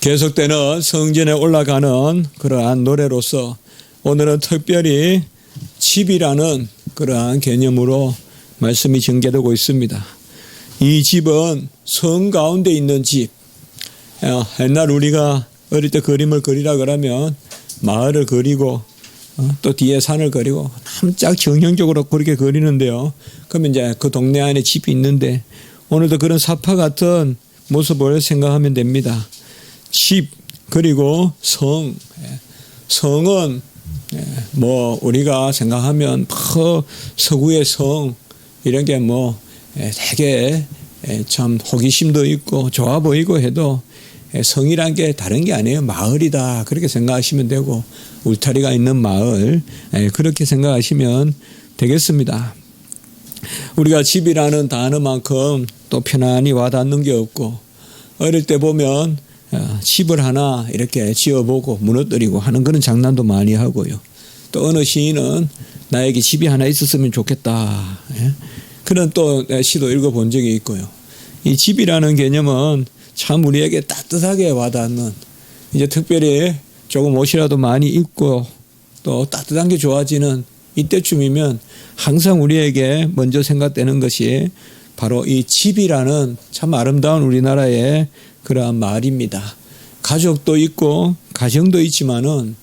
계속되는 성전에 올라가는 그러한 노래로서 오늘은 특별히 집이라는 그러한 개념으로 말씀이 전개되고 있습니다. 이 집은 성 가운데 있는 집. 옛날 우리가 어릴 때 그림을 그리라 그러면 마을을 그리고 또 뒤에 산을 그리고 깜짝 정형적으로 그렇게 그리는데요. 그러면 이제 그 동네 안에 집이 있는데 오늘도 그런 사파 같은 모습을 생각하면 됩니다. 집 그리고 성. 성은 뭐 우리가 생각하면 서구의 성 이런 게 뭐 되게 참 호기심도 있고 좋아 보이고 해도 성이란 게 다른 게 아니에요. 마을이다 그렇게 생각하시면 되고 울타리가 있는 마을 그렇게 생각하시면 되겠습니다. 우리가 집이라는 단어만큼 또 편안히 와닿는 게 없고 어릴 때 보면 집을 하나 이렇게 지어보고 무너뜨리고 하는 그런 장난도 많이 하고요. 또 어느 시인은 나에게 집이 하나 있었으면 좋겠다. 그런 또 시도 읽어본 적이 있고요. 이 집이라는 개념은 참 우리에게 따뜻하게 와닿는 이제 특별히 조금 옷이라도 많이 입고 또 따뜻한 게 좋아지는 이때쯤이면 항상 우리에게 먼저 생각되는 것이 바로 이 집이라는 참 아름다운 우리나라의 그러한 말입니다. 가족도 있고 가정도 있지만은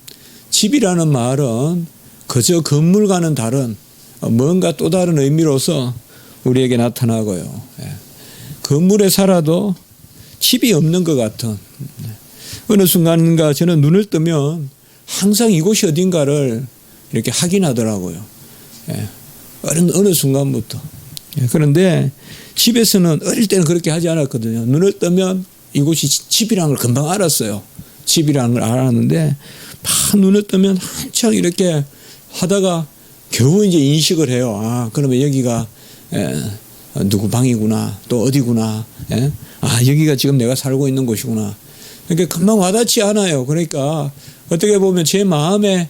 집이라는 말은 그저 건물과는 다른 뭔가 또 다른 의미로서 우리에게 나타나고요. 건물에 살아도 집이 없는 것 같은 어느 순간인가 저는 눈을 뜨면 항상 이곳이 어딘가를 이렇게 확인하더라고요. 어느 순간부터. 그런데 집에서는 어릴 때는 그렇게 하지 않았거든요. 눈을 뜨면 이곳이 집이라는 걸 금방 알았어요. 집이라는 걸 알았는데 막 눈을 뜨면 한참 이렇게 하다가 겨우 이제 인식을 해요. 아, 그러면 여기가 누구 방이구나. 또 어디구나. 아, 여기가 지금 내가 살고 있는 곳이구나. 그러니까 금방 와닿지 않아요. 그러니까 어떻게 보면 제 마음에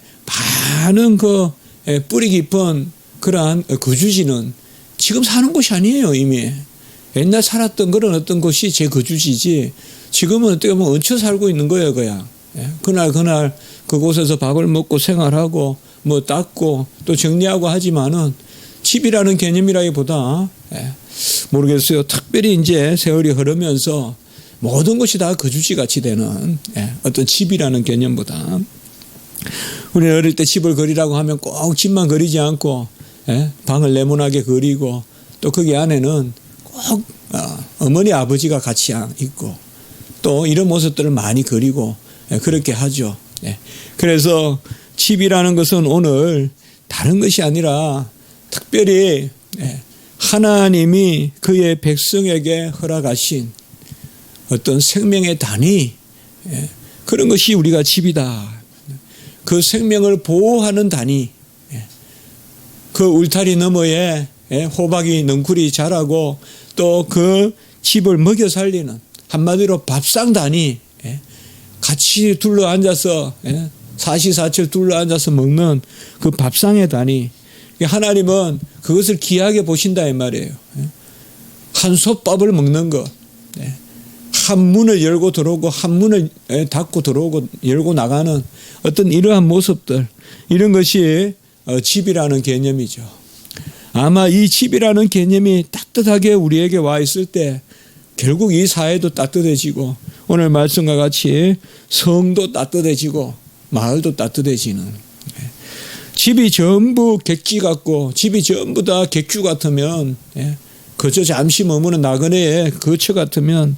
많은 그 뿌리 깊은 그러한 거주지는 지금 사는 곳이 아니에요. 이미. 옛날 살았던 그런 어떤 곳이 제 거주지지 지금은 어떻게 보면 얹혀 살고 있는 거예요. 그냥. 그날 그곳에서 밥을 먹고 생활하고 뭐 닦고 또 정리하고 하지만은 집이라는 개념이라기보다 모르겠어요. 특별히 이제 세월이 흐르면서 모든 것이 다 거주지 같이 되는 어떤 집이라는 개념보다 우리는 어릴 때 집을 그리라고 하면 꼭 집만 그리지 않고 방을 네모나게 그리고 또 거기 안에는 꼭 어머니 아버지가 같이 있고 또 이런 모습들을 많이 그리고 그렇게 하죠. 그래서 집이라는 것은 오늘 다른 것이 아니라 특별히 하나님이 그의 백성에게 허락하신 어떤 생명의 단위 그런 것이 우리가 집이다. 그 생명을 보호하는 단위 그 울타리 너머에 호박이 넝쿨이 자라고 또 그 집을 먹여 살리는 한마디로 밥상 단위 같이 둘러앉아서 사시사철 둘러앉아서 먹는 그 밥상의 단위 하나님은 그것을 귀하게 보신다 이 말이에요. 한 솥밥을 먹는 것 한 문을 열고 들어오고 한 문을 닫고 들어오고 열고 나가는 어떤 이러한 모습들 이런 것이 집이라는 개념이죠. 아마 이 집이라는 개념이 따뜻하게 우리에게 와 있을 때 결국 이 사회도 따뜻해지고 오늘 말씀과 같이 성도 따뜻해지고 마을도 따뜻해지는 집이 전부 객지 같고 집이 전부 다 객주 같으면 그저 잠시 머무는 나그네의 거처 같으면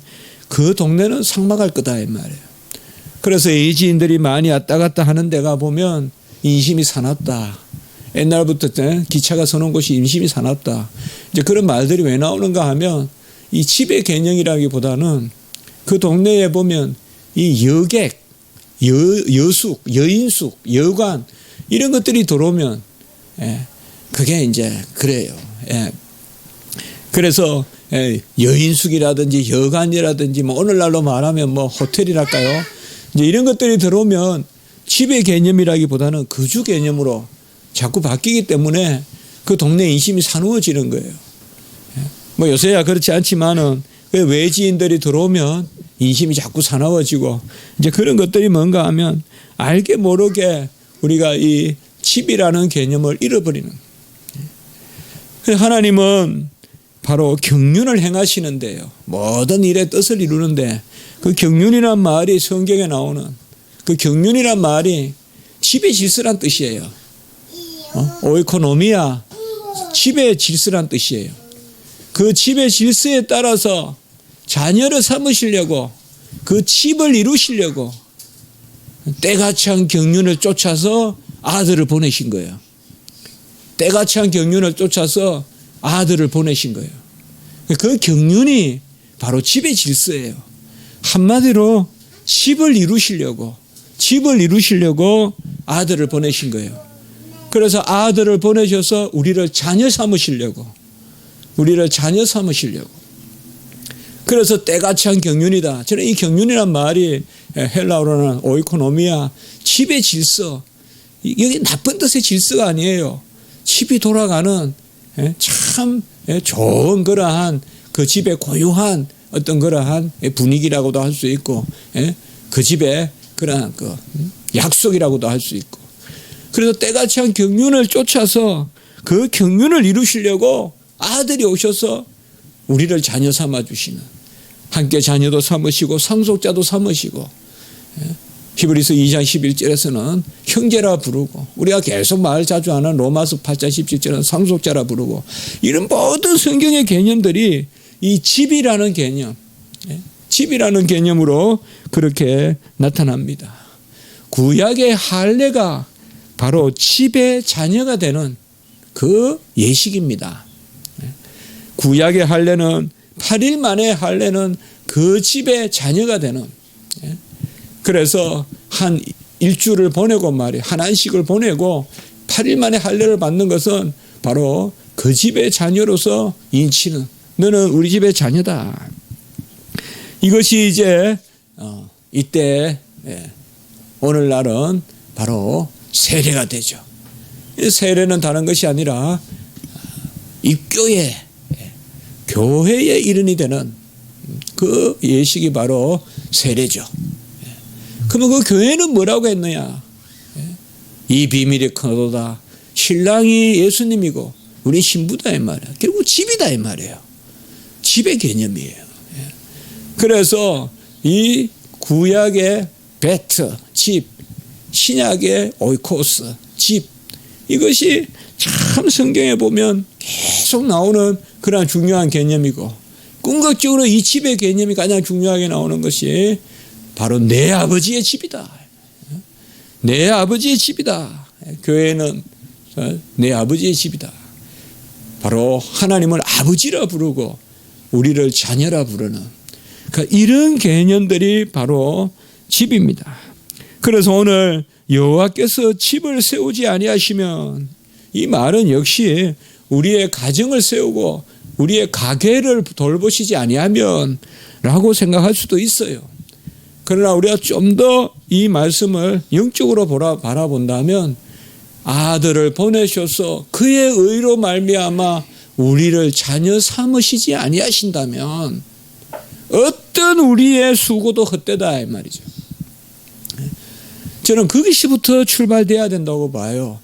그 동네는 삭막할 거다 이 말이에요. 그래서 이 지인들이 많이 왔다 갔다 하는 데가 보면 인심이 사납다. 옛날부터 기차가 서는 곳이 인심이 사납다. 이제 그런 말들이 왜 나오는가 하면 이 집의 개념이라기보다는 그 동네에 보면 이 여객, 여숙, 여인숙, 여관 이런 것들이 들어오면 그게 이제 그래요. 그래서 여인숙이라든지 여관이라든지 뭐 오늘날로 말하면 뭐 호텔이랄까요. 이제 이런 것들이 들어오면 집의 개념이라기보다는 거주 개념으로 자꾸 바뀌기 때문에 그 동네 인심이 사누워지는 거예요. 뭐 요새야 그렇지 않지만은 외지인들이 들어오면 인심이 자꾸 사나워지고 이제 그런 것들이 뭔가 하면 알게 모르게 우리가 이 집이라는 개념을 잃어버리는. 하나님은 바로 경륜을 행하시는데요. 모든 일의 뜻을 이루는데 그 경륜이란 말이 성경에 나오는 그 경륜이란 말이 집의 질서란 뜻이에요. 오이코노미아, 집의 질서란 뜻이에요. 그 집의 질서에 따라서 자녀를 삼으시려고 그 집을 이루시려고 때가 찬 경륜을 쫓아서 아들을 보내신 거예요. 때가 찬 경륜을 쫓아서 아들을 보내신 거예요. 그 경륜이 바로 집의 질서예요. 한마디로 집을 이루시려고 아들을 보내신 거예요. 그래서 아들을 보내셔서 우리를 자녀 삼으시려고 그래서 때가 찬 경륜이다. 저는 이 경륜이란 말이 헬라어로는 오이코노미아, 집의 질서. 이게 나쁜 뜻의 질서가 아니에요. 집이 돌아가는 참 좋은 그러한 그 집의 고유한 어떤 그러한 분위기라고도 할 수 있고 그 집의 그러한 그 약속이라고도 할 수 있고 그래서 때가 찬 경륜을 쫓아서 그 경륜을 이루시려고 아들이 오셔서 우리를 자녀 삼아 주시는 함께 자녀도 삼으시고 상속자도 삼으시고 히브리서 2장 11절에서는 형제라 부르고 우리가 계속 말 자주 하는 로마서 8장 17절은 상속자라 부르고 이런 모든 성경의 개념들이 이 집이라는 개념으로 그렇게 나타납니다. 구약의 할례가 바로 집의 자녀가 되는 그 예식입니다. 구약의 할례는 8일 만에 할례는 그 집의 자녀가 되는 그래서 한 일주를 보내고 말이에요. 한 안식을 보내고 8일 만에 할례를 받는 것은 바로 그 집의 자녀로서 인치는 너는 우리 집의 자녀다. 이것이 이제 이때 오늘날은 바로 세례가 되죠. 세례는 다른 것이 아니라 입교의 교회의 일원이 되는 그 예식이 바로 세례죠. 그러면 그 교회는 뭐라고 했느냐? 이 비밀이 크도다. 신랑이 예수님이고 우리 신부다 이 말이에요. 결국 집이다 이 말이에요. 집의 개념이에요. 그래서 이 구약의 베트, 집, 신약의 오이코스, 집 이것이 참 성경에 보면 계속 나오는 그런 중요한 개념이고 궁극적으로 이 집의 개념이 가장 중요하게 나오는 것이 바로 내 아버지의 집이다. 내 아버지의 집이다. 교회는 내 아버지의 집이다. 바로 하나님을 아버지라 부르고 우리를 자녀라 부르는 그러니까 이런 개념들이 바로 집입니다. 그래서 오늘 여호와께서 집을 세우지 아니하시면 이 말은 역시 우리의 가정을 세우고 우리의 가계를 돌보시지 아니하면 라고 생각할 수도 있어요. 그러나 우리가 좀 더 이 말씀을 영적으로 바라본다면 아들을 보내셔서 그의 의로 말미암아 우리를 자녀 삼으시지 아니하신다면 어떤 우리의 수고도 헛되다 이 말이죠. 저는 거기서부터 출발돼야 된다고 봐요.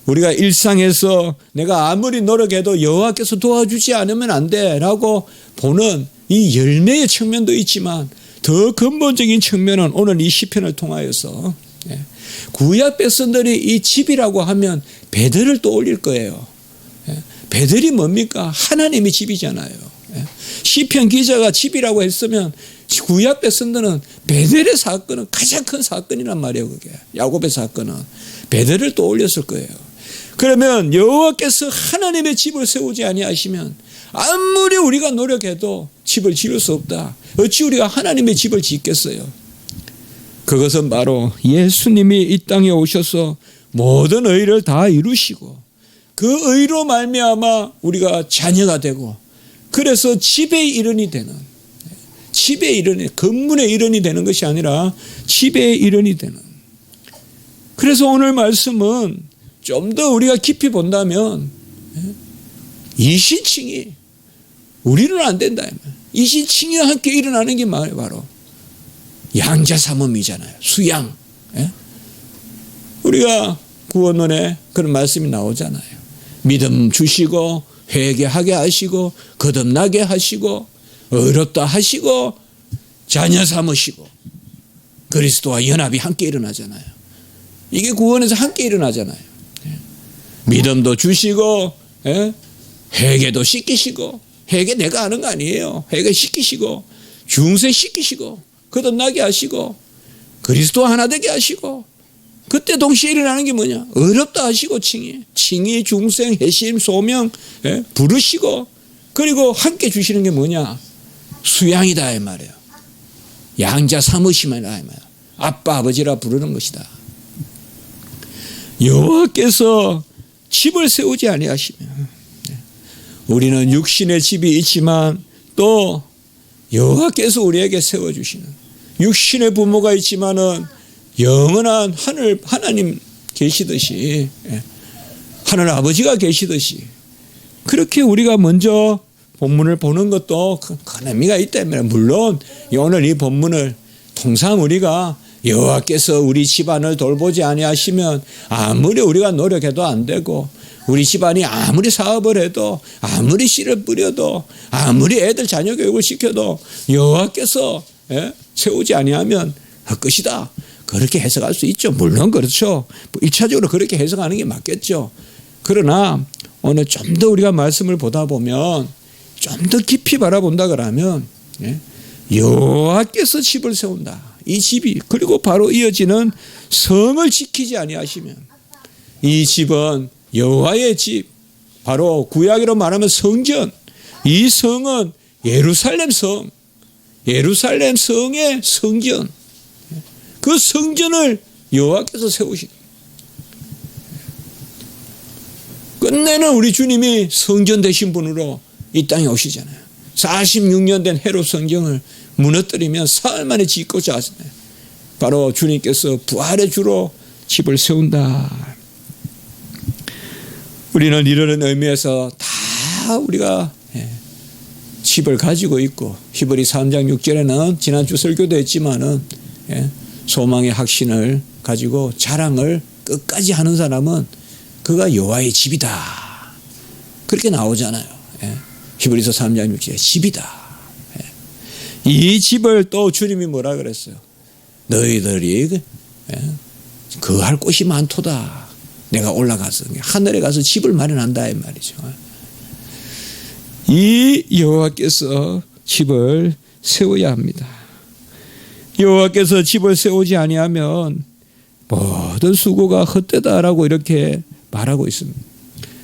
우리가 일상에서 내가 아무리 노력해도 여호와께서 도와주지 않으면 안 돼라고 보는 이 열매의 측면도 있지만 더 근본적인 측면은 오늘 이 시편을 통하여서 구약 백성들이 이 집이라고 하면 베델을 떠올릴 거예요. 베델이 뭡니까? 하나님의 집이잖아요. 시편 기자가 집이라고 했으면 구약 백성들은 베델의 사건은 가장 큰 사건이란 말이에요. 그게 야곱의 사건은 베델을 떠올렸을 거예요. 그러면 여호와께서 하나님의 집을 세우지 아니하시면 아무리 우리가 노력해도 집을 지을 수 없다. 어찌 우리가 하나님의 집을 짓겠어요? 그것은 바로 예수님이 이 땅에 오셔서 모든 의를 다 이루시고 그 의로 말미암아 우리가 자녀가 되고 그래서 집의 일원이 되는 집의 일원이 건물의 일원이 되는 것이 아니라 집의 일원이 되는 그래서 오늘 말씀은 좀 더 우리가 깊이 본다면 이신칭이 우리는 안 된다. 이신칭의와 함께 일어나는 게 바로 양자삼음이잖아요. 수양. 예? 우리가 구원론에 그런 말씀이 나오잖아요. 믿음 주시고 회개하게 하시고 거듭나게 하시고 의롭다 하시고 자녀 삼으시고 그리스도와 연합이 함께 일어나잖아요. 이게 구원에서 함께 일어나잖아요. 예? 믿음도 주시고 예? 회개도 시키시고 회개 내가 하는 거 아니에요. 회개 시키시고 중세 시키시고 거듭나게 하시고 그리스도 하나 되게 하시고 그때 동시에 일어나는 게 뭐냐? 의롭다 하시고 칭의, 중생, 회심, 소명 예? 부르시고 그리고 함께 주시는 게 뭐냐? 수양이다 이 말이에요. 양자 삼으시면이다 이 말이에요. 아빠 아버지라 부르는 것이다. 여호와께서 집을 세우지 아니하시면 우리는 육신의 집이 있지만 또 여호와께서 우리에게 세워주시는 육신의 부모가 있지만은 영원한 하나님 계시듯이 하늘 아버지가 계시듯이 그렇게 우리가 먼저 본문을 보는 것도 큰 의미가 있다면 물론 오늘 이 본문을 통상 우리가 여호와께서 우리 집안을 돌보지 아니하시면 아무리 우리가 노력해도 안 되고 우리 집안이 아무리 사업을 해도 아무리 씨를 뿌려도 아무리 애들 자녀 교육을 시켜도 여호와께서 세우지 아니하면 헛것이다. 그렇게 해석할 수 있죠. 물론 그렇죠. 1차적으로 그렇게 해석하는 게 맞겠죠. 그러나 오늘 좀 더 우리가 말씀을 보다 보면 좀 더 깊이 바라본다 그러면 여호와께서 집을 세운다. 이 집이 그리고 바로 이어지는 성을 지키지 아니하시면 이 집은 여호와의 집 바로 구약으로 말하면 성전 이 성은 예루살렘 성 예루살렘 성의 성전 그 성전을 여호와께서 세우시니 끝내는 우리 주님이 성전 되신 분으로 이 땅에 오시잖아요. 46년 된 헤롯 성경을 무너뜨리면 사흘 만에 짓고 자잖아요. 바로 주님께서 부활의 주로 집을 세운다. 우리는 이런 의미에서 다 우리가 집을 가지고 있고 히브리 3장 6절에는 지난주 설교도 했지만은 소망의 확신을 가지고 자랑을 끝까지 하는 사람은 그가 여호와의 집이다. 그렇게 나오잖아요. 히브리서 3장 6절에 집이다. 이 집을 또 주님이 뭐라 그랬어요? 너희들이 거할 곳이 많도다. 내가 올라가서 하늘에 가서 집을 마련한다 이 말이죠. 이 여호와께서 집을 세워야 합니다. 여호와께서 집을 세우지 아니하면 모든 수고가 헛되다라고 이렇게 말하고 있습니다.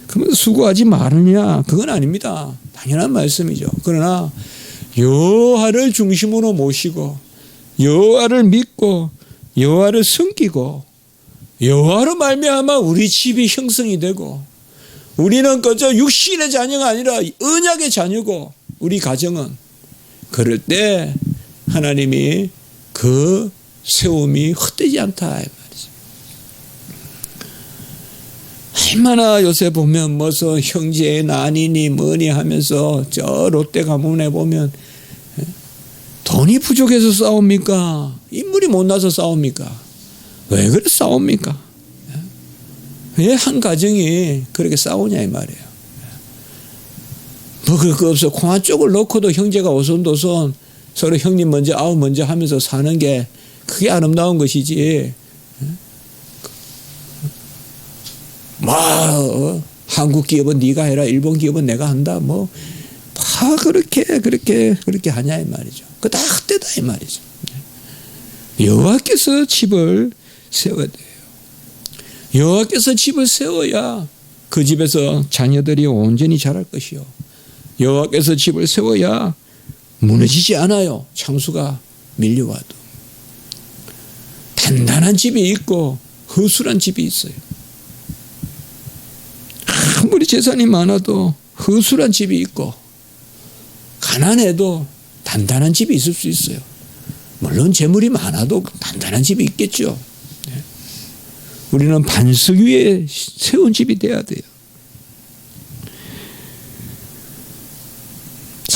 그러면 수고하지 말으냐? 그건 아닙니다. 당연한 말씀이죠. 그러나 여호와를 중심으로 모시고 여호와를 믿고 여호와를 섬기고 여호와로 말미암아 우리 집이 형성이 되고 우리는 그저 육신의 자녀가 아니라 언약의 자녀고 우리 가정은 그럴 때 하나님이 그 세움이 헛되지 않다 이 말이죠. 얼마나 요새 보면 무슨 형제 난이니 뭐니 하면서 저 롯데 가문에 보면 돈이 부족해서 싸웁니까? 인물이 못나서 싸웁니까? 왜 그래 싸웁니까? 왜 한 가정이 그렇게 싸우냐 이 말이에요. 뭐 그럴 거 없어. 콩 한 쪽을 놓고도 형제가 오손도손 서로 형님 먼저 아우 먼저 하면서 사는 게 그게 아름다운 것이지. 한국 기업은 네가 해라 일본 기업은 내가 한다 뭐 다 그렇게 하냐 이 말이죠. 그거 다 헛되다 이 말이죠. 여호와께서 집을 세워야 돼요. 여호와께서 집을 세워야 그 집에서 자녀들이 온전히 자랄 것이요. 여호와께서 집을 세워야 무너지지 않아요. 창수가 밀려와도. 단단한 집이 있고 허술한 집이 있어요. 아무리 재산이 많아도 허술한 집이 있고 가난해도 단단한 집이 있을 수 있어요. 물론 재물이 많아도 단단한 집이 있겠죠. 우리는 반석 위에 세운 집이 돼야 돼요.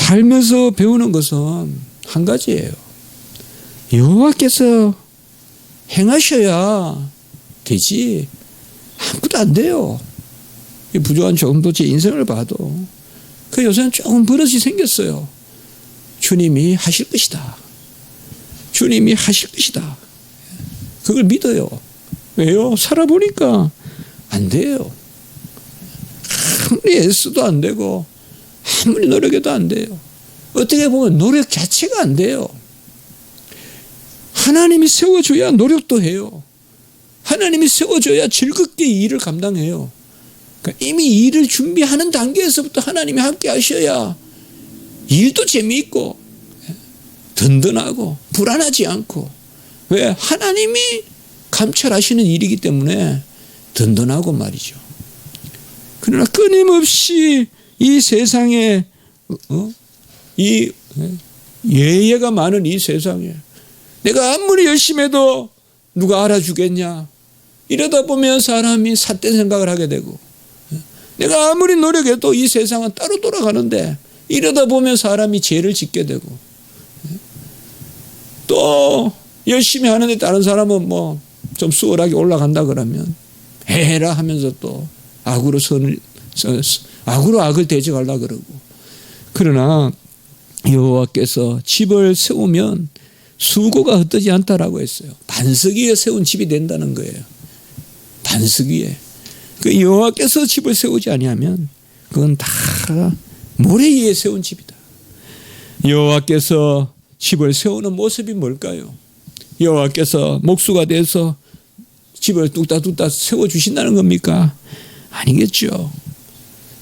살면서 배우는 것은 한 가지예요. 여호와께서 행하셔야 되지 아무것도 안 돼요. 이 부족한 정도 제 인생을 봐도 그 요새는 조금 버릇이 생겼어요. 주님이 하실 것이다. 주님이 하실 것이다. 그걸 믿어요. 왜요? 살아보니까 안 돼요. 아무리 애써도 안 되고 아무리 노력해도 안 돼요. 어떻게 보면 노력 자체가 안 돼요. 하나님이 세워줘야 노력도 해요. 하나님이 세워줘야 즐겁게 이 일을 감당해요. 그러니까 이미 이 일을 준비하는 단계에서부터 하나님이 함께 하셔야 일도 재미있고 든든하고 불안하지 않고, 왜? 하나님이 감찰하시는 일이기 때문에 든든하고 말이죠. 그러나 끊임없이 이 세상에 이 예예가 많은 이 세상에 내가 아무리 열심히 해도 누가 알아주겠냐, 이러다 보면 사람이 삿된 생각을 하게 되고, 내가 아무리 노력해도 이 세상은 따로 돌아가는데 이러다 보면 사람이 죄를 짓게 되고, 또 열심히 하는데 다른 사람은 뭐 좀 수월하게 올라간다 그러면 해라 하면서 또 악으로 악을 대적하려고 그러고. 그러나 여호와께서 집을 세우면 수고가 헛되지 않다라고 했어요. 반석 위에 세운 집이 된다는 거예요. 반석 위에. 그 여호와께서 집을 세우지 아니하면 그건 다 모래 위에 세운 집이다. 여호와께서 집을 세우는 모습이 뭘까요? 여호와께서 목수가 돼서 집을 뚝딱뚝딱 세워주신다는 겁니까? 아니겠죠.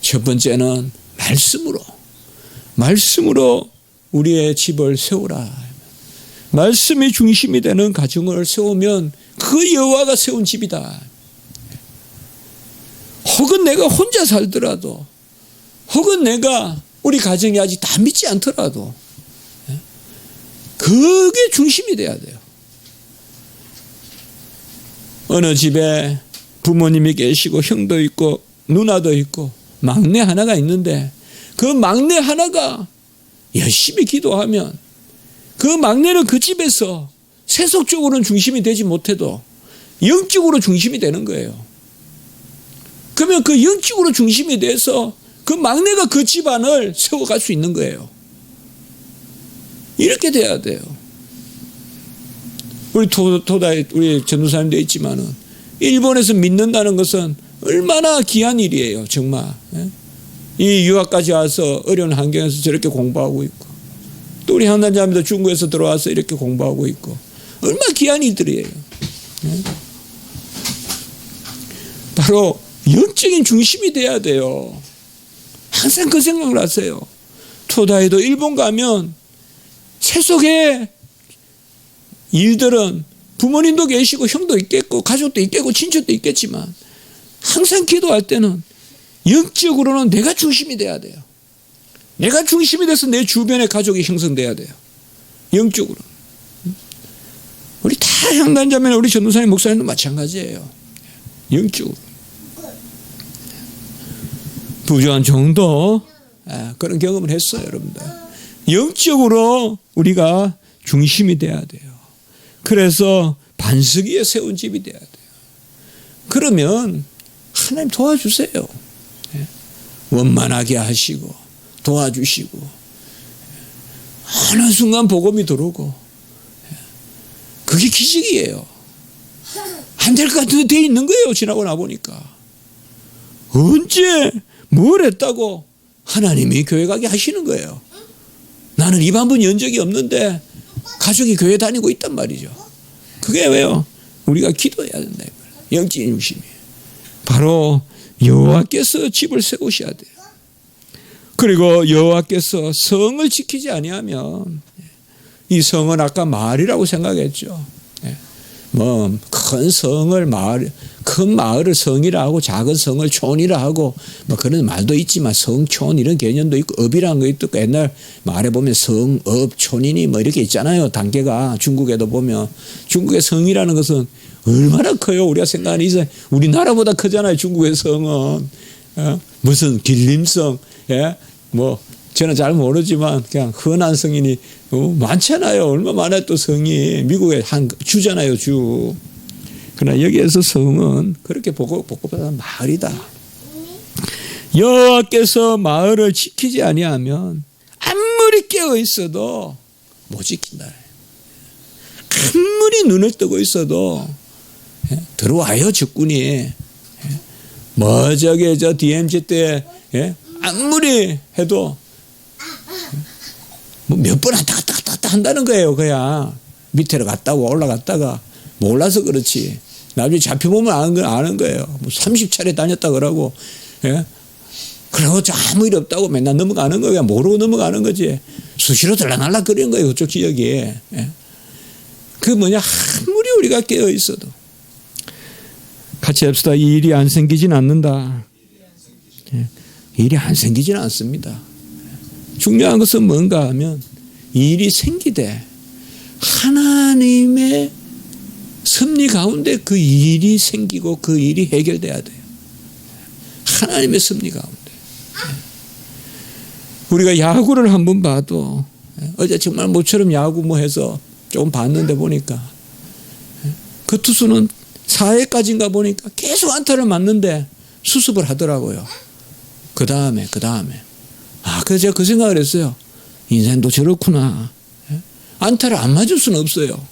첫 번째는 말씀으로 우리의 집을 세우라. 말씀이 중심이 되는 가정을 세우면 그 여호와가 세운 집이다. 혹은 내가 혼자 살더라도, 혹은 내가 우리 가정이 아직 다 믿지 않더라도 그게 중심이 돼야 돼요. 어느 집에 부모님이 계시고 형도 있고 누나도 있고 막내 하나가 있는데, 그 막내 하나가 열심히 기도하면 그 막내는 그 집에서 세속적으로는 중심이 되지 못해도 영적으로 중심이 되는 거예요. 그러면 그 영적으로 중심이 돼서 그 막내가 그 집안을 세워갈 수 있는 거예요. 이렇게 돼야 돼요. 우리 토다에 우리 전도사님도 있지만은 일본에서 믿는다는 것은 얼마나 귀한 일이에요, 정말. 이 유학까지 와서 어려운 환경에서 저렇게 공부하고 있고, 또 우리 향단자님도 중국에서 들어와서 이렇게 공부하고 있고, 얼마나 귀한 일들이에요. 바로 영적인 중심이 돼야 돼요. 항상 그 생각을 하세요. 토다에도 일본 가면 세속의 일들은 부모님도 계시고 형도 있겠고 가족도 있겠고 친척도 있겠지만, 항상 기도할 때는 영적으로는 내가 중심이 돼야 돼요. 내가 중심이 돼서 내 주변의 가족이 형성돼야 돼요. 영적으로. 우리 다 향단자면 우리 전도사님 목사님도 마찬가지예요. 영적으로. 부조한 정도 그런 경험을 했어요, 여러분들. 영적으로 우리가 중심이 돼야 돼요. 그래서 반석 위에 세운 집이 돼야 돼요. 그러면 하나님 도와주세요. 원만하게 하시고 도와주시고, 어느 순간 복음이 들어오고, 그게 기적이에요. 안 될 것 같은데 돼 있는 거예요, 지나고 나보니까. 언제 뭘 했다고 하나님이 교회 가게 하시는 거예요. 나는 입 한 번 연 적이 없는데 가족이 교회 다니고 있단 말이죠. 그게 왜요? 우리가 기도해야 된다. 영적인 중심이. 바로 여호와께서 집을 세우셔야 돼요. 그리고 여호와께서 성을 지키지 아니하면, 이 성은 아까 마을이라고 생각했죠. 뭐 큰 성을 큰 마을을 성이라 하고 작은 성을 촌이라 하고 뭐 그런 말도 있지만, 성촌 이런 개념도 있고 업이라는 거 있고, 옛날 말에 보면 성업 촌이니 뭐 이렇게 있잖아요, 단계가. 중국에도 보면 중국의 성이라는 것은 얼마나 커요. 우리가 생각하는 이상 우리나라보다 크잖아요, 중국의 성은. 무슨 길림성, 뭐 저는 잘 모르지만 그냥 흔한 성인이 많잖아요. 얼마 많아요 또 성이. 미국에 한 주잖아요 주. 그러나 여기에서 성은 그렇게 복잡한 마을이다. 여호와께서 마을을 지키지 아니하면 아무리 깨어 있어도 못 지킨다. 아무리 눈을 뜨고 있어도 들어와요 적군이. 뭐 저기 저 DMZ 때 아무리 해도 뭐 몇 번 왔다 갔다 한다는 거예요. 그냥 밑으로 갔다가 올라갔다가 몰라서 그렇지. 나중에 잡혀보면 아는 거예요. 뭐 30차례 다녔다 그러고 그러고 아무 일 없다고 맨날 넘어가는 거야. 모르고 넘어가는 거지. 수시로 들락날락거리는 거예요. 그쪽 지역에. 그 뭐냐 아무리 우리가 깨어 있어도 같이 합시다. 이 일이 안 생기진 않는다. 일이 안 생기진 않습니다. 중요한 것은 뭔가 하면 이 일이 생기되 하나님의 섭리 가운데 그 일이 생기고 그 일이 해결돼야 돼요. 하나님의 섭리 가운데. 우리가 야구를 한번 봐도 어제 정말 모처럼 야구 뭐 해서 조금 봤는데 보니까 그 투수는 4회까지인가 보니까 계속 안타를 맞는데 수습을 하더라고요. 그 다음에 그래서 제가 그 생각을 했어요. 인생도 저렇구나. 안타를 안 맞을 수는 없어요.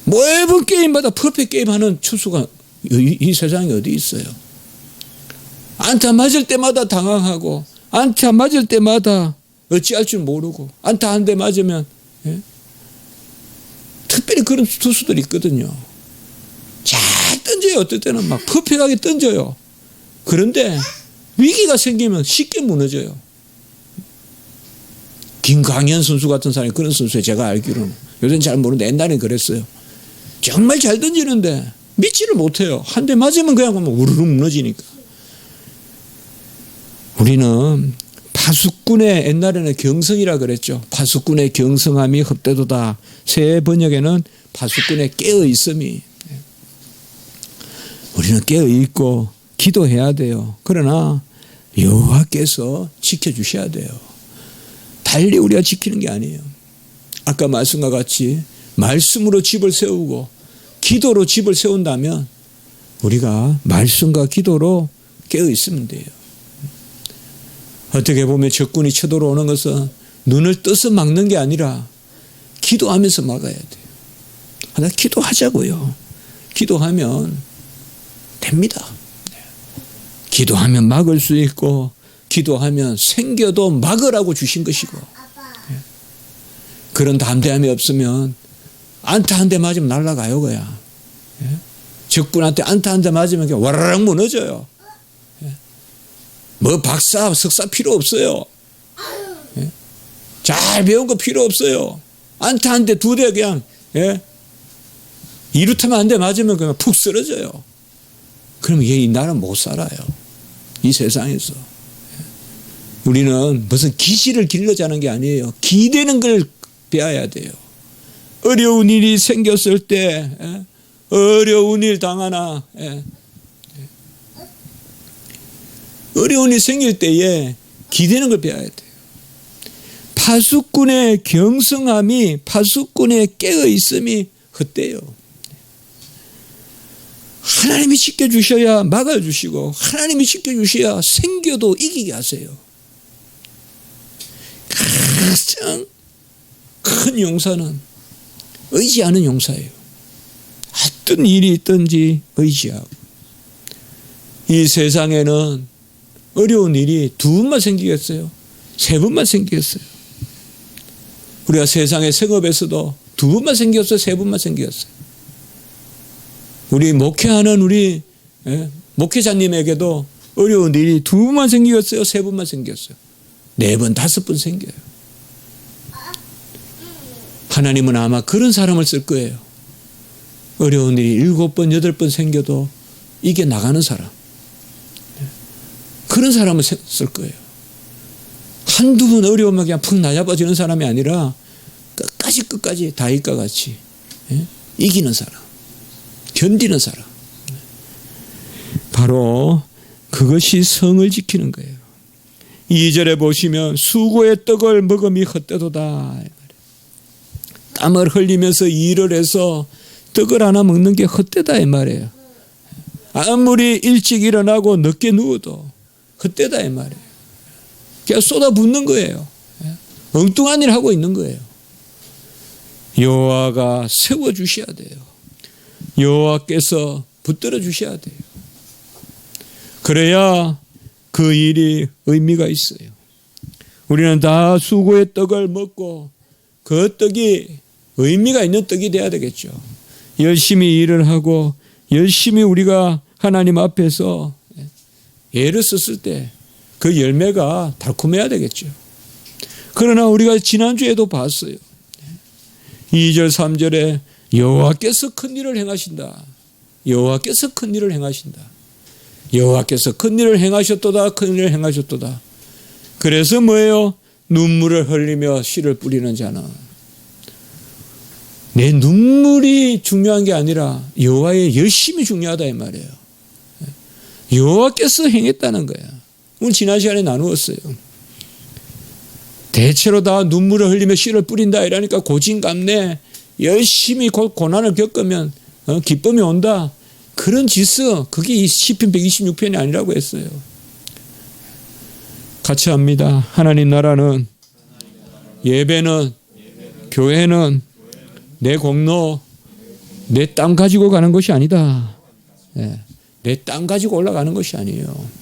매번 게임마다 퍼펙트 게임하는 투수가 이 세상에 어디 있어요. 안타 맞을 때마다 당황하고 안타 맞을 때마다 어찌할 줄 모르고 안타 한 대 맞으면 특별히 그런 투수들이 있거든요. 잘 던져요. 어떨 때는 막 퍼펙트하게 던져요. 그런데 위기가 생기면 쉽게 무너져요. 김광현 선수 같은 사람이 그런 선수예요. 제가 알기로는. 요새는 잘 모르는데 옛날에는 그랬어요. 정말 잘 던지는데 믿지를 못해요. 한 대 맞으면 그냥 우르르 무너지니까. 우리는 파수꾼의 옛날에는 경성이라 그랬죠. 파수꾼의 경성함이 흡대도다. 새 번역에는 파수꾼의 깨어있음이. 우리는 깨어있고 기도해야 돼요. 그러나 여호와께서 지켜주셔야 돼요. 달리 우리가 지키는 게 아니에요. 아까 말씀과 같이 말씀으로 집을 세우고 기도로 집을 세운다면 우리가 말씀과 기도로 깨어있으면 돼요. 어떻게 보면 적군이 쳐들어오는 것은 눈을 떠서 막는 게 아니라 기도하면서 막아야 돼요. 하나 기도하자고요. 기도하면 됩니다. 기도하면 막을 수 있고 기도하면 생겨도 막으라고 주신 것이고 그런 담대함이 없으면 안타 한 대 맞으면 날아가요. 그야. 적군한테 안타 한 대 맞으면 그냥 와라락 무너져요. 뭐 박사 석사 필요 없어요. 잘 배운 거 필요 없어요. 안타 한 대 두 대 그냥 이루타만 한 대 맞으면 그냥 푹 쓰러져요. 그러면 이 나라는 못 살아요. 이 세상에서. 우리는 무슨 기시를 길러자는 게 아니에요. 기대는 걸 배워야 돼요. 어려운 일이 생겼을 때 어려운 일 당하나 어려운 일이 생길 때에 기대는 걸 배워야 돼요. 파수꾼의 경성함이 파수꾼의 깨어있음이 헛돼요. 하나님이 지켜주셔야 막아주시고 하나님이 지켜주셔야 생겨도 이기게 하세요. 가장 큰 용사는 의지하는 용사예요. 어떤 일이 있든지 의지하고. 이 세상에는 어려운 일이 두 번만 생기겠어요? 세 번만 생기겠어요? 우리가 세상의 생업에서도 두 번만 생겼어요? 세 번만 생겼어요? 우리 목회하는 우리 목회자님에게도 어려운 일이 두 번만 생겼어요? 세 번만 생겼어요? 네 번, 다섯 번 생겨요. 하나님은 아마 그런 사람을 쓸 거예요. 어려운 일이 7번, 8번 생겨도 이게 나가는 사람. 그런 사람을 쓸 거예요. 한두 번 어려우면 그냥 푹 나잡아지는 사람이 아니라 끝까지 다윗과 같이 이기는 사람. 견디는 사람. 바로 그것이 성을 지키는 거예요. 2절에 보시면 수고의 떡을 먹음이 헛되도다. 땀을 흘리면서 일을 해서 떡을 하나 먹는 게 헛되다 이 말이에요. 아무리 일찍 일어나고 늦게 누워도 헛되다 이 말이에요. 그냥 쏟아붓는 거예요. 엉뚱한 일 하고 있는 거예요. 여호와가 세워주셔야 돼요. 여호와께서 붙들어 주셔야 돼요. 그래야 그 일이 의미가 있어요. 우리는 다 수고의 떡을 먹고 그 떡이 의미가 있는 떡이 돼야 되겠죠. 열심히 일을 하고 열심히 우리가 하나님 앞에서 애를 썼을 때 그 열매가 달콤해야 되겠죠. 그러나 우리가 지난주에도 봤어요. 2절 3절에 여호와께서 큰 일을 행하신다. 여호와께서 큰 일을 행하신다. 여호와께서 큰 일을 행하셨도다. 큰 일을 행하셨도다. 그래서 뭐예요? 눈물을 흘리며 씨를 뿌리는 자는 내 눈물이 중요한 게 아니라 여호와의 열심이 중요하다 이 말이에요. 여호와께서 행했다는 거야. 오늘 지난 시간에 나누었어요. 대체로 다 눈물을 흘리며 씨를 뿌린다 이러니까 고진감래 열심히 고난을 겪으면 기쁨이 온다. 그런 짓은 그게 이 시편 126편이 아니라고 했어요. 같이 합니다. 하나님 나라는 예배는 교회는 내 공로 내 땅 가지고 가는 것이 아니다. 내 땅 가지고 올라가는 것이 아니에요.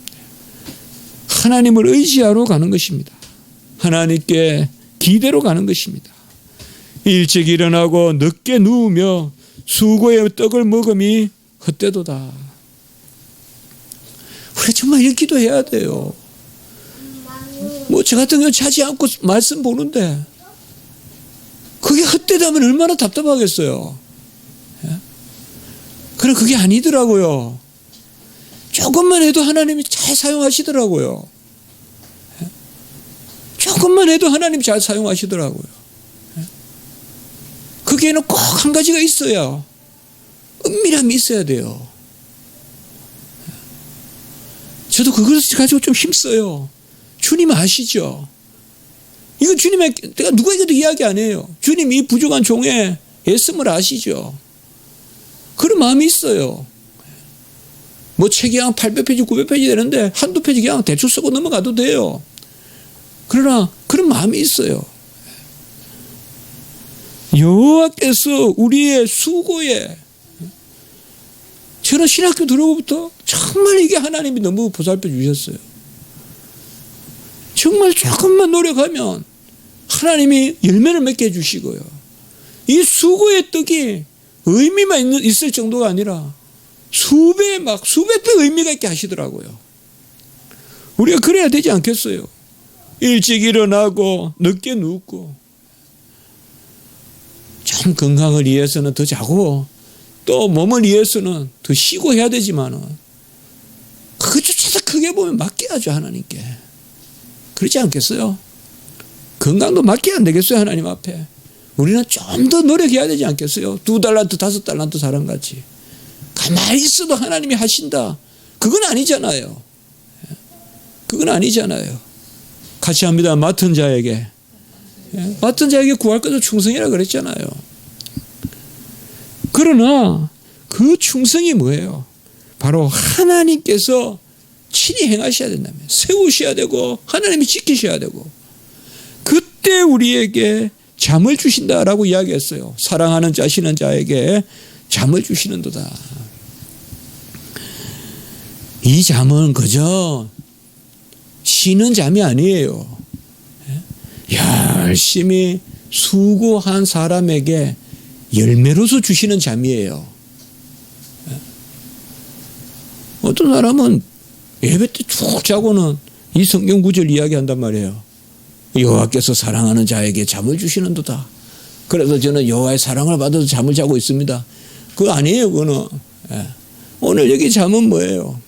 하나님을 의지하러 가는 것입니다. 하나님께 기대로 가는 것입니다. 일찍 일어나고 늦게 누우며 수고의 떡을 먹음이 헛되도다. 우리 정말 이렇게 기도해야 돼요. 뭐 저 같은 경우 자지 않고 말씀 보는데 그게 헛되다면 얼마나 답답하겠어요. 그러나 그게 아니더라고요. 조금만 해도 하나님이 잘 사용하시더라고요. 조금만 해도 하나님이 잘 사용하시더라고요. 거기에는 꼭 한 가지가 있어요. 은밀함이 있어야 돼요. 저도 그것을 가지고 좀 힘써요. 주님 아시죠? 이거 주님의, 내가 누구에게도 이야기 안 해요. 주님이 이 부족한 종의 애씀을 아시죠? 그런 마음이 있어요. 뭐 책이 한 800페이지, 900페이지 되는데 한두 페이지 그냥 대충 쓰고 넘어가도 돼요. 그러나 그런 마음이 있어요. 여호와께서 우리의 수고에 저는 신학교 들어오고부터 정말 이게 하나님이 너무 보살펴 주셨어요. 정말 조금만 노력하면 하나님이 열매를 맺게 해주시고요. 이 수고의 떡이 의미만 있을 정도가 아니라 수백 배 의미가 있게 하시더라고요. 우리가 그래야 되지 않겠어요? 일찍 일어나고 늦게 눕고 좀 건강을 위해서는 더 자고 또 몸을 위해서는 더 쉬고 해야 되지만은 그조차도 크게 보면 맡겨야죠 하나님께. 그렇지 않겠어요? 건강도 맡겨야 안 되겠어요 하나님 앞에. 우리는 좀 더 노력해야 되지 않겠어요? 2달란트 5달란트 사람같이 가만히 있어도 하나님이 하신다. 그건 아니잖아요. 그건 아니잖아요. 같이 합니다. 맡은 자에게 구할 것도 충성이라 그랬잖아요. 그러나 그 충성이 뭐예요? 바로 하나님께서 친히 행하셔야 된다면 세우셔야 되고 하나님이 지키셔야 되고 그때 우리에게 잠을 주신다라고 이야기했어요. 사랑하는 자시는 자에게 잠을 주시는도다. 이 잠은 그저 쉬는 잠이 아니에요. 열심히 수고한 사람에게 열매로서 주시는 잠이에요. 어떤 사람은 예배 때 쭉 자고는 이 성경 구절 이야기한단 말이에요. 여호와께서 사랑하는 자에게 잠을 주시는도다. 그래서 저는 여호와의 사랑을 받아서 잠을 자고 있습니다. 그거 아니에요. 그거는. 오늘 여기 잠은 뭐예요?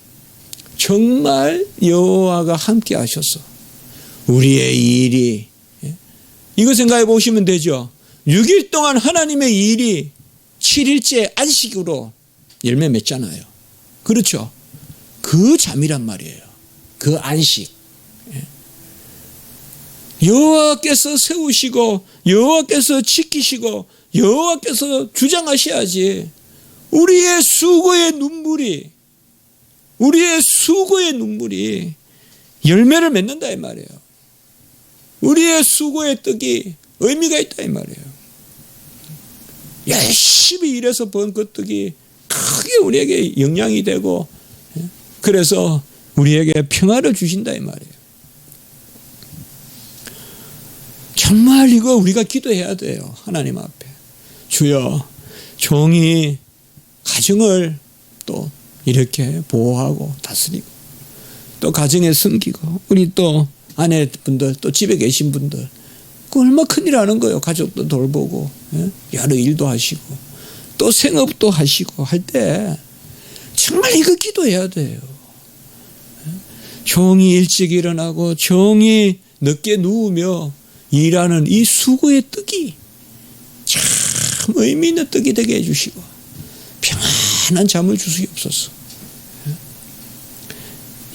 정말 여호와가 함께 하셔서 우리의 일이 이거 생각해 보시면 되죠. 6일 동안 하나님의 일이 7일째 안식으로 열매 맺잖아요. 그렇죠. 그 잠이란 말이에요. 그 안식. 여호와께서 세우시고 여호와께서 지키시고 여호와께서 주장하셔야지. 우리의 수고의 눈물이 열매를 맺는다 이 말이에요. 우리의 수고의 떡이 의미가 있다 이 말이에요. 열심히 일해서 번 그 떡이 크게 우리에게 영향이 되고, 그래서 우리에게 평화를 주신다 이 말이에요. 정말 이거 우리가 기도해야 돼요. 하나님 앞에. 주여, 종이 가정을 또 이렇게 보호하고 다스리고 또 가정에 섬기고, 우리 또 아내분들 또 집에 계신 분들 그 얼마 큰일 하는 거예요. 가족도 돌보고 여러 일도 하시고 또 생업도 하시고 할 때 정말 이거 기도해야 돼요. 종이 일찍 일어나고 종이 늦게 누우며 일하는 이 수고의 떡이 참 의미 있는 떡이 되게 해주시고 평안한 잠을 주시옵소서.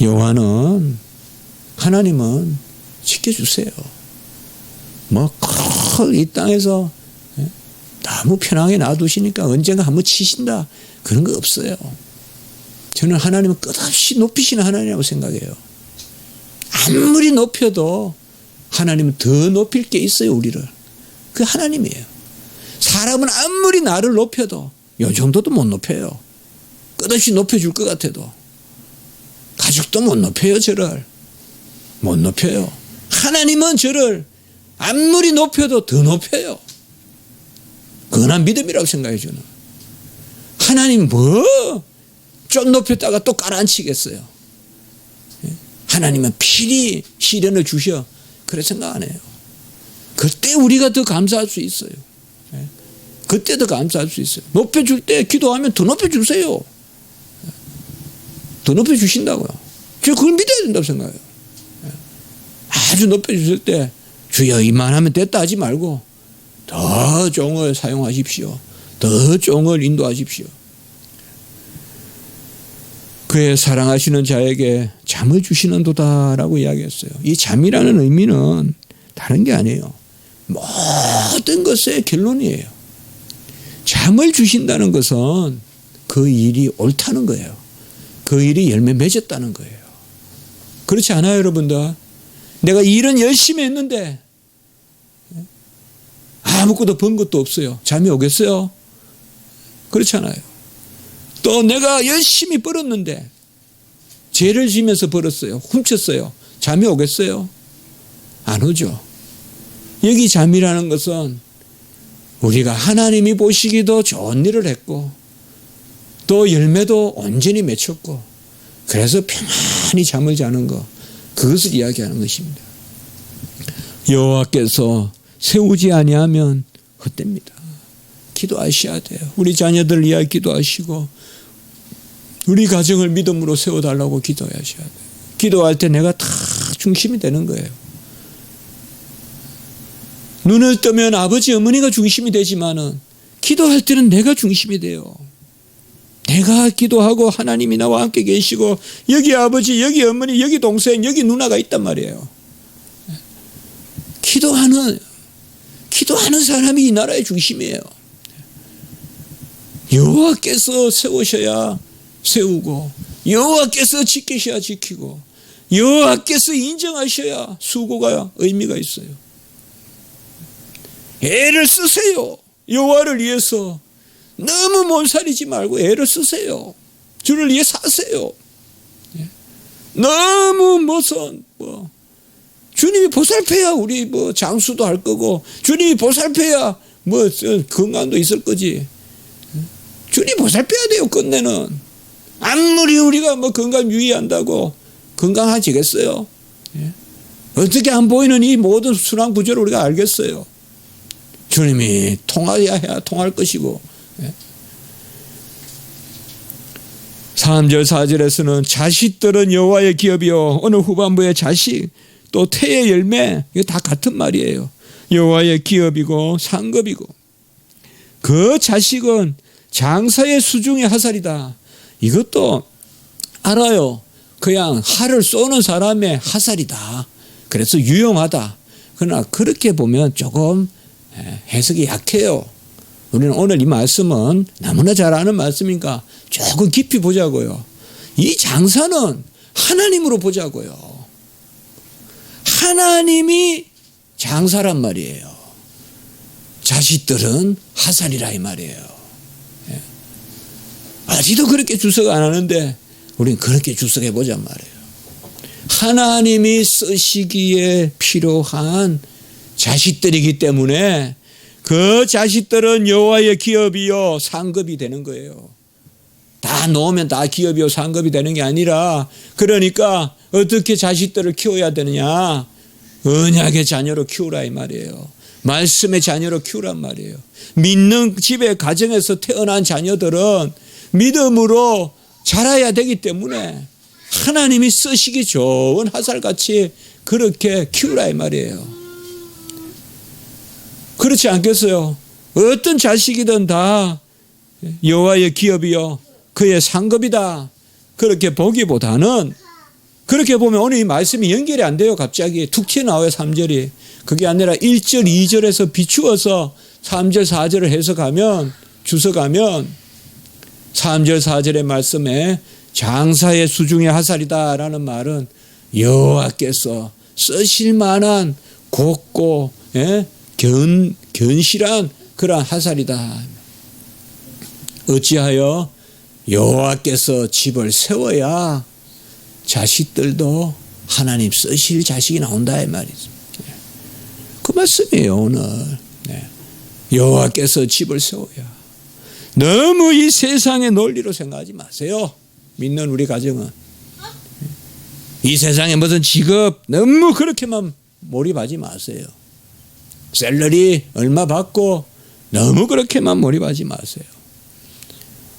여호와는, 하나님은 지켜주세요. 이 땅에서 너무 편하게 놔두시니까 언젠가 한번 치신다 그런 거 없어요. 저는 하나님은 끝없이 높이시는 하나님이라고 생각해요. 아무리 높여도 하나님은 더 높일 게 있어요. 우리를. 그 하나님이에요. 사람은 아무리 나를 높여도 요 정도도 못 높여요. 끝없이 높여줄 것 같아도. 가족도 못 높여요. 저를 못 높여요. 하나님은 저를 아무리 높여도 더 높여요. 그건 믿음이라고 생각해요. 저는 하나님 좀 높였다가 또 깔아앉히겠어요. 하나님은 필히 시련을 주셔 그래 생각 안 해요. 그때 우리가 더 감사할 수 있어요. 그때 더 감사할 수 있어요. 높여줄 때 기도하면 더 높여주세요. 더 높여주신다고요. 저 그걸 믿어야 된다고 생각해요. 아주 높여주실 때 주여 이만하면 됐다 하지 말고 더 종을 사용하십시오. 더 종을 인도하십시오. 그의 사랑하시는 자에게 잠을 주시는 도다라고 이야기했어요. 이 잠이라는 의미는 다른 게 아니에요. 모든 것의 결론이에요. 잠을 주신다는 것은 그 일이 옳다는 거예요. 그 일이 열매 맺었다는 거예요. 그렇지 않아요, 여러분들? 내가 일은 열심히 했는데 아무것도 번 것도 없어요. 잠이 오겠어요? 그렇지 않아요. 또 내가 열심히 벌었는데 죄를 지면서 벌었어요. 훔쳤어요. 잠이 오겠어요? 안 오죠. 여기 잠이라는 것은 우리가 하나님이 보시기도 좋은 일을 했고 또 열매도 온전히 맺혔고 그래서 평안히 잠을 자는 것, 그것을 이야기하는 것입니다. 여호와께서 세우지 아니하면 헛됩니다. 기도하셔야 돼요. 우리 자녀들 위하여 기도하시고 우리 가정을 믿음으로 세워달라고 기도하셔야 돼요. 기도할 때 내가 다 중심이 되는 거예요. 눈을 뜨면 아버지 어머니가 중심이 되지만은 기도할 때는 내가 중심이 돼요. 내가 기도하고 하나님이 나와 함께 계시고 여기 아버지, 여기 어머니, 여기 동생, 여기 누나가 있단 말이에요. 기도하는 사람이 이 나라의 중심이에요. 여호와께서 세우셔야 세우고 여호와께서 지키셔야 지키고 여호와께서 인정하셔야 수고가 의미가 있어요. 애를 쓰세요. 여호와를 위해서 너무 몸살이지 말고 애를 쓰세요. 주를 위해 사세요. 너무 주님이 보살펴야 우리 장수도 할 거고 주님이 보살펴야 건강도 있을 거지. 주님 보살펴야 돼요. 끝내는 아무리 우리가 건강 유의한다고 건강하지겠어요? 어떻게 안 보이는 이 모든 순환 구조를 우리가 알겠어요? 주님이 통하여야 통할 것이고. 3절 4절에서는 자식들은 여호와의 기업이요. 오늘 후반부에 자식 또 태의 열매 이거 다 같은 말이에요. 여호와의 기업이고 상급이고 그 자식은 장사의 수중의 화살이다. 이것도 알아요. 그냥 활을 쏘는 사람의 화살이다. 그래서 유용하다. 그러나 그렇게 보면 조금 해석이 약해요. 우리는 오늘 이 말씀은 너무나 잘 아는 말씀이니까 조금 깊이 보자고요. 이 장사는 하나님으로 보자고요. 하나님이 장사란 말이에요. 자식들은 하살이라 이 말이에요. 아직도 그렇게 주석 안 하는데 우리는 그렇게 주석해 보잔 말이에요. 하나님이 쓰시기에 필요한 자식들이기 때문에 그 자식들은 여호와의 기업이요 상급이 되는 거예요. 다 놓으면 다 기업이요 상급이 되는 게 아니라, 그러니까 어떻게 자식들을 키워야 되느냐? 언약의 자녀로 키우라 이 말이에요. 말씀의 자녀로 키우란 말이에요. 믿는 집의 가정에서 태어난 자녀들은 믿음으로 자라야 되기 때문에 하나님이 쓰시기 좋은 화살같이 그렇게 키우라 이 말이에요. 그렇지 않겠어요? 어떤 자식이든 다 여호와의 기업이요 그의 상급이다, 그렇게 보기보다는, 그렇게 보면 오늘 이 말씀이 연결이 안 돼요. 갑자기 툭 튀어나와요 3절이. 그게 아니라 1절 2절에서 비추어서 3절 4절을 해석하면, 주석하면 3절 4절의 말씀에 장사의 수중의 화살이다라는 말은 여호와께서 쓰실 만한 곱고 견실한 그러한 화살이다. 어찌하여 여호와께서 집을 세워야 자식들도 하나님 쓰실 자식이 나온다 이 말이죠. 그 말씀이에요 오늘. 여호와께서 집을 세워야. 너무 이 세상의 논리로 생각하지 마세요. 믿는 우리 가정은. 이 세상에 무슨 직업 너무 그렇게만 몰입하지 마세요. 샐러리 얼마 받고 너무 그렇게만 몰입하지 마세요.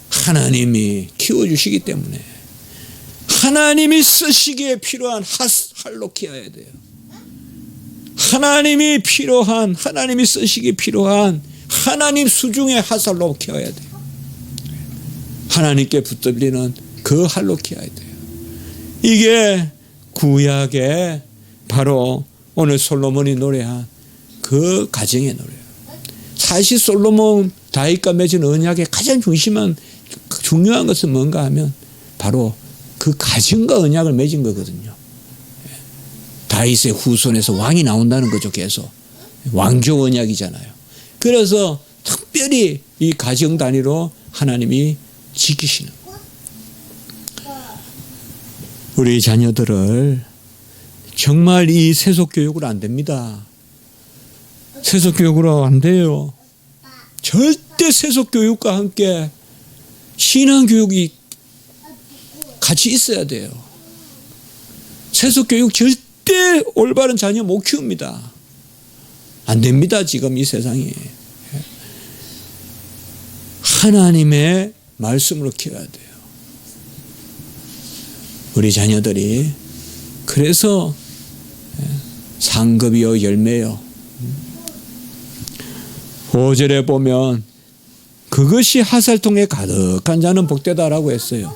하나님이 키워주시기 때문에 하나님이 쓰시기에 필요한 활로 키워야 돼요. 하나님이 필요한, 하나님이 쓰시기에 필요한 하나님 수중의 화살로 키워야 돼요. 하나님께 붙들리는 그 활로 키워야 돼요. 이게 구약의 바로 오늘 솔로몬이 노래한 그 가정의 노래예요. 사실 솔로몬 다윗과 맺은 언약의 가장 중요한 것은 뭔가 하면 바로 그 가정과 언약을 맺은 거거든요. 다윗의 후손에서 왕이 나온다는 거죠. 계속 왕조 언약이잖아요. 그래서 특별히 이 가정 단위로 하나님이 지키시는 우리 자녀들을 정말 이 세속 교육으로 안 됩니다. 세속 교육으로 안 돼요. 절대 세속 교육과 함께 신앙 교육이 같이 있어야 돼요. 세속 교육 절대 올바른 자녀 못 키웁니다. 안 됩니다. 지금 이 세상이. 하나님의 말씀으로 키워야 돼요. 우리 자녀들이 그래서 상급이요 열매요. 5절에 보면 그것이 하살통에 가득한 자는 복되다라고 했어요.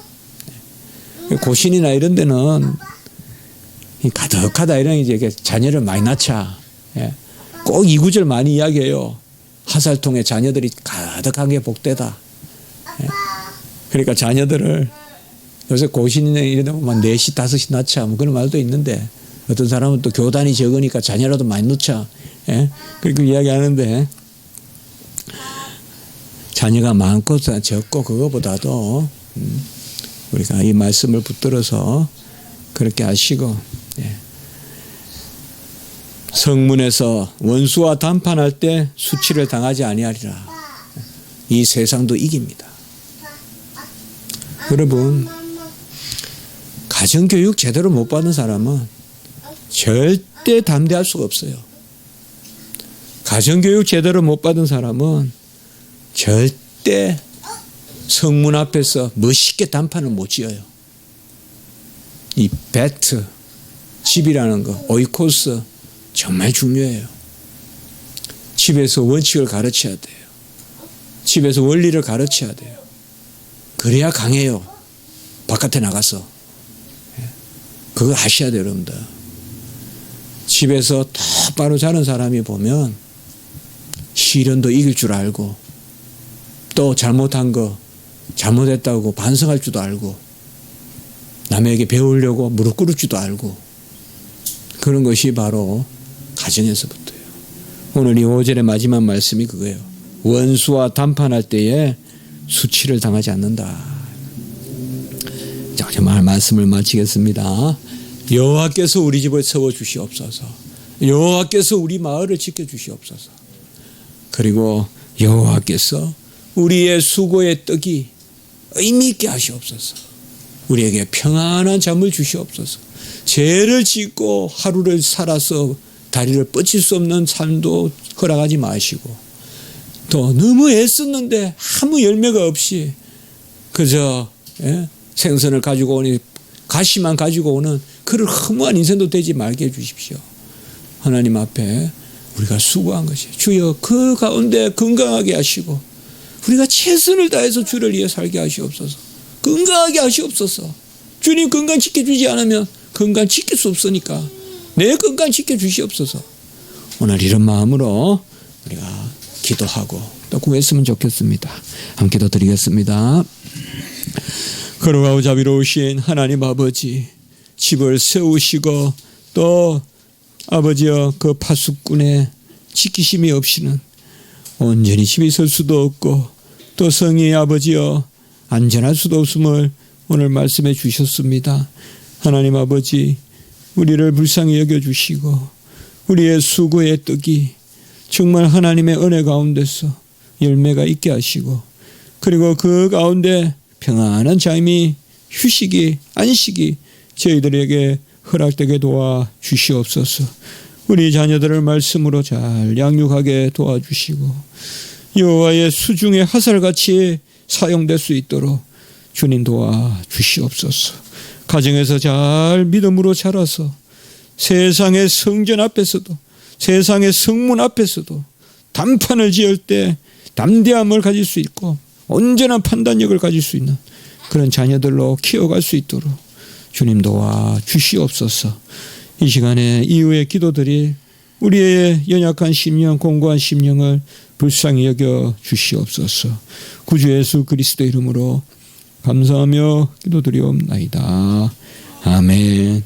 고신이나 이런 데는 가득하다 이런 이제 자녀를 많이 낳자. 꼭 이 구절 많이 이야기해요. 하살통에 자녀들이 가득한 게 복되다. 그러니까 자녀들을 요새 고신이나 이런 데 보면 4시 5시 낳자 뭐 그런 말도 있는데, 어떤 사람은 또 교단이 적으니까 자녀라도 많이 낳자. 그렇게 이야기하는데, 자녀가 많고 적고 그거보다도 우리가 이 말씀을 붙들어서 그렇게 하시고, 성문에서 원수와 담판할 때 수치를 당하지 아니하리라. 이 세상도 이깁니다. 여러분, 가정교육 제대로 못 받은 사람은 절대 담대할 수가 없어요. 가정교육 제대로 못 받은 사람은 절대 성문 앞에서 멋있게 단판을 못 지어요. 이 배트, 집이라는 거, 오이코스 정말 중요해요. 집에서 원칙을 가르쳐야 돼요. 집에서 원리를 가르쳐야 돼요. 그래야 강해요. 바깥에 나가서. 그걸 아셔야 돼요, 여러분들. 집에서 똑바로 자는 사람이 보면 시련도 이길 줄 알고 또 잘못한 거 잘못했다고 반성할 줄도 알고 남에게 배우려고 무릎 꿇을 줄도 알고 그런 것이 바로 가정에서부터예요. 오늘 이 5절의 마지막 말씀이 그거예요. 원수와 담판할 때에 수치를 당하지 않는다. 자, 정말 말씀을 마치겠습니다. 여호와께서 우리 집을 세워주시옵소서. 여호와께서 우리 마을을 지켜주시옵소서. 그리고 여호와께서 우리의 수고의 떡이 의미 있게 하시옵소서. 우리에게 평안한 잠을 주시옵소서. 죄를 짓고 하루를 살아서 다리를 뻗칠 수 없는 삶도 허락하지 마시고 또 너무 애썼는데 아무 열매가 없이 그저 생선을 가지고 오니 가시만 가지고 오는 그런 허무한 인생도 되지 말게 해주십시오. 하나님 앞에 우리가 수고한 것이 주여 그 가운데 건강하게 하시고 우리가 최선을 다해서 주를 위해 살게 하시옵소서. 건강하게 하시옵소서. 주님 건강 지켜주지 않으면 건강 지킬 수 없으니까 내 건강 지켜주시옵소서. 오늘 이런 마음으로 우리가 기도하고 또 구했으면 좋겠습니다. 함께 기도드리겠습니다. 거룩하고 자비로우신 하나님 아버지, 집을 세우시고 또 아버지여 그 파수꾼의 지키심이 없이는 온전히 집이 설 수도 없고 또 성이 아버지여 안전할 수도 없음을 오늘 말씀해 주셨습니다. 하나님 아버지, 우리를 불쌍히 여겨주시고 우리의 수고의 떡이 정말 하나님의 은혜 가운데서 열매가 있게 하시고 그리고 그 가운데 평안한 잠이 휴식이 안식이 저희들에게 허락되게 도와주시옵소서. 우리 자녀들을 말씀으로 잘 양육하게 도와주시고 여호와의 수중의 화살같이 사용될 수 있도록 주님 도와주시옵소서. 가정에서 잘 믿음으로 자라서 세상의 성전 앞에서도 세상의 성문 앞에서도 단판을 지을 때 담대함을 가질 수 있고 온전한 판단력을 가질 수 있는 그런 자녀들로 키워갈 수 있도록 주님 도와주시옵소서. 이 시간에 이후의 기도들이 우리의 연약한 심령 공고한 심령을 불쌍히 여겨 주시옵소서. 구주 예수 그리스도 이름으로 감사하며 기도드리옵나이다. 아멘.